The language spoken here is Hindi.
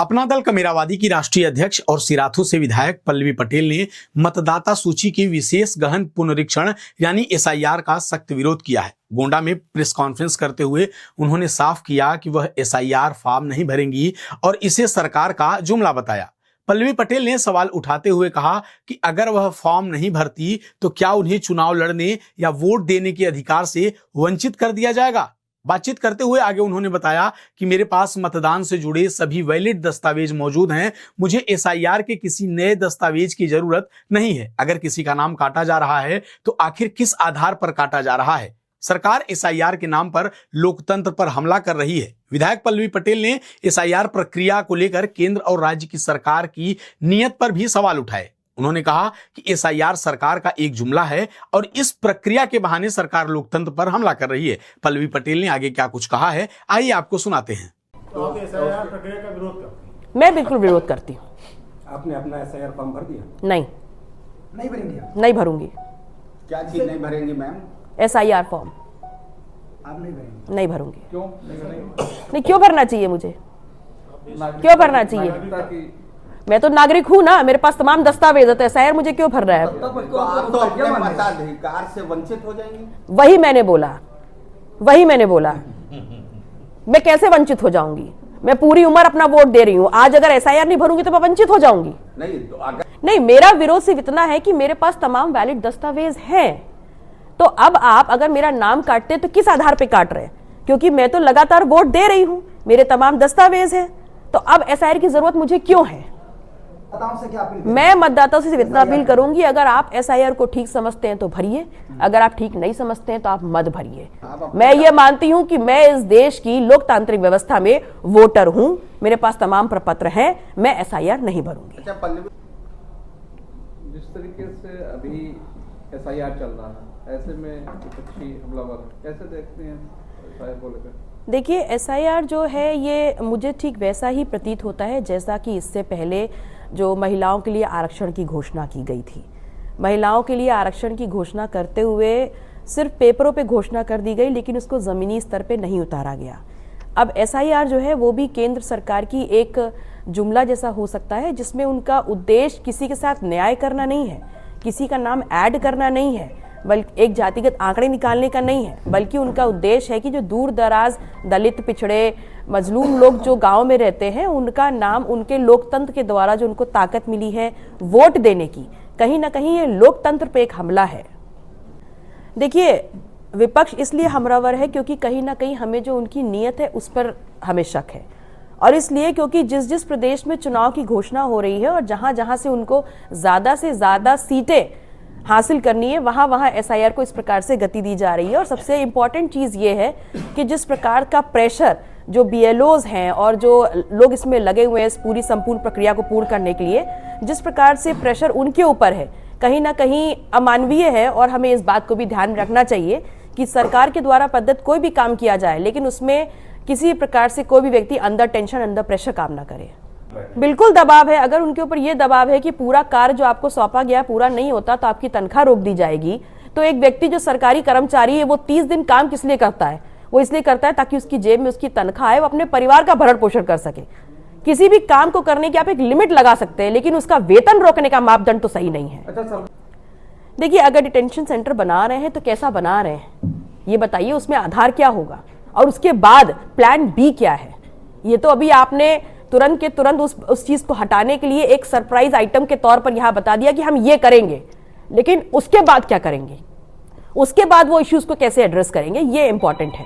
अपना दल कमेरावादी की राष्ट्रीय अध्यक्ष और सिराथू से विधायक पल्लवी पटेल ने मतदाता सूची की विशेष गहन पुनरीक्षण यानी एसआईआर का सख्त विरोध किया है। गोंडा में प्रेस कॉन्फ्रेंस करते हुए उन्होंने साफ किया कि वह एसआईआर फॉर्म नहीं भरेंगी और इसे सरकार का जुमला बताया। पल्लवी पटेल ने सवाल उठाते हुए कहा कि अगर वह फॉर्म नहीं भरती तो क्या उन्हें चुनाव लड़ने या वोट देने के अधिकार से वंचित कर दिया जाएगा। बातचीत करते हुए आगे उन्होंने बताया कि मेरे पास मतदान से जुड़े सभी वैलिड दस्तावेज मौजूद हैं। मुझे एसआईआर के किसी नए दस्तावेज की जरूरत नहीं है। अगर किसी का नाम काटा जा रहा है तो आखिर किस आधार पर काटा जा रहा है। सरकार एसआईआर के नाम पर लोकतंत्र पर हमला कर रही है। विधायक पल्लवी पटेल ने एसआईआर प्रक्रिया को लेकर केंद्र और राज्य की सरकार की नीयत पर भी सवाल उठाए। उन्होंने कहा कि एसआईआर सरकार का एक जुमला है और इस प्रक्रिया के बहाने सरकार लोकतंत्र पर हमला कर रही है। पल्लवी पटेल ने आगे क्या कुछ कहा है, आइए आपको सुनाते हैं। तो आप एसआईआर प्रक्रिया का विरोध करते हैं? मैं बिल्कुल विरोध करती हूँ। आपने अपना एसआईआर फॉर्म भर दिया? नहीं भरेंगे? नहीं भरूंगी। क्या चीज नहीं भरेंगी मैम? एसआईआर फॉर्म आप नहीं भरेंगे? नहीं भरूंगी। क्यों नहीं, क्यों भरना चाहिए मुझे? क्यों भरना चाहिए? मैं तो नागरिक हूँ ना, मेरे पास तमाम दस्तावेज है, तो एसआईआर मुझे क्यों भर रहा है? तो आप तो अपने मताधिकार से वंचित हो जाएंगे। वही मैंने बोला मैं कैसे वंचित हो जाऊंगी? मैं पूरी उम्र अपना वोट दे रही हूँ। आज अगर एसआईआर नहीं भरूंगी तो मैं वंचित हो जाऊंगी? नहीं, मेरा विरोध सिर्फ इतना है कि मेरे पास तमाम वैलिड दस्तावेज हैं। तो अब आप अगर मेरा नाम काटते तो किस आधार पे काट रहे हैं? क्योंकि मैं तो लगातार वोट दे रही हूँ, मेरे तमाम दस्तावेज हैं। तो अब एसआईआर की जरूरत मुझे क्यों है? से क्या मैं मतदाताओं से इतना अपील करूंगी, अगर आप एसआईआर को ठीक समझते हैं तो भरिए, अगर आप ठीक नहीं समझते हैं तो आप मत भरिए। मैं ये मानती हूं कि मैं इस देश की लोकतांत्रिक व्यवस्था में वोटर हूं, मेरे पास तमाम प्रपत्र हैं, मैं एसआईआर नहीं भरूंगी। जिस तरीके से अभी एसआईआर चल रहा है, ऐसे में विपक्षी हमलावर कैसे देखते हैं एसआईआर को लेकर? देखिए, एसआईआर जो है ये मुझे ठीक वैसा ही प्रतीत होता है जैसा कि इससे पहले जो महिलाओं के लिए आरक्षण की घोषणा की गई थी। महिलाओं के लिए आरक्षण की घोषणा करते हुए सिर्फ पेपरों पे घोषणा कर दी गई, लेकिन उसको ज़मीनी स्तर पे नहीं उतारा गया। अब एसआईआर जो है वो भी केंद्र सरकार की एक जुमला जैसा हो सकता है, जिसमें उनका उद्देश्य किसी के साथ न्याय करना नहीं है, किसी का नाम ऐड करना नहीं है, बल्कि एक जातिगत आंकड़े निकालने का नहीं है, बल्कि उनका उद्देश्य है कि जो दूर दराज दलित, पिछड़े, मजलूम लोग जो गांव में रहते हैं, उनका नाम उनके लोकतंत्र के द्वारा जो उनको ताकत मिली है वोट देने की, कहीं ना कहीं ये लोकतंत्र पे एक हमला है। देखिए, विपक्ष इसलिए हमलावर है क्योंकि कहीं ना कहीं हमें जो उनकी नीयत है उस पर हमें शक है, और इसलिए क्योंकि जिस जिस प्रदेश में चुनाव की घोषणा हो रही है और जहां जहां से उनको ज्यादा से ज्यादा सीटें हासिल करनी है, वहां वहां एसआईआर को इस प्रकार से गति दी जा रही है। और सबसे इंपॉर्टेंट चीज ये है कि जिस प्रकार का प्रेशर जो बीएलओज हैं और जो लोग इसमें लगे हुए हैं इस पूरी संपूर्ण प्रक्रिया को पूर्ण करने के लिए, जिस प्रकार से प्रेशर उनके ऊपर है, कहीं ना कहीं अमानवीय है। और हमें इस बात को भी ध्यान में रखना चाहिए कि सरकार के द्वारा प्रदत्त कोई भी काम किया जाए, लेकिन उसमें किसी प्रकार से कोई भी व्यक्ति अंडर टेंशन, अंडर प्रेशर काम ना करे। बिल्कुल दबाव है। अगर उनके ऊपर यह दबाव है कि पूरा कार्य जो आपको सौंपा गया पूरा नहीं होता तो आपकी तनख्वाह रोक दी जाएगी, तो एक व्यक्ति जो सरकारी कर्मचारी है वो 30 दिन काम किस लिए करता है? वो इसलिए करता है ताकि उसकी जेब में उसकी तनख्वाह है, वो अपने परिवार का भरण पोषण कर सके। किसी भी काम को करने की आप एक लिमिट लगा सकते हैं, लेकिन उसका वेतन रोकने का मापदंड तो सही नहीं है। देखिए, अगर डिटेंशन सेंटर बना रहे हैं तो कैसा बना रहे हैं ये बताइए, उसमें आधार क्या होगा और उसके बाद प्लान बी क्या है? ये तो अभी आपने तुरंत के तुरंत उस चीज को हटाने के लिए एक सरप्राइज आइटम के तौर पर यहां बता दिया कि हम ये करेंगे, लेकिन उसके बाद क्या करेंगे, उसके बाद वो इश्यूज को कैसे एड्रेस करेंगे, ये इंपॉर्टेंट है।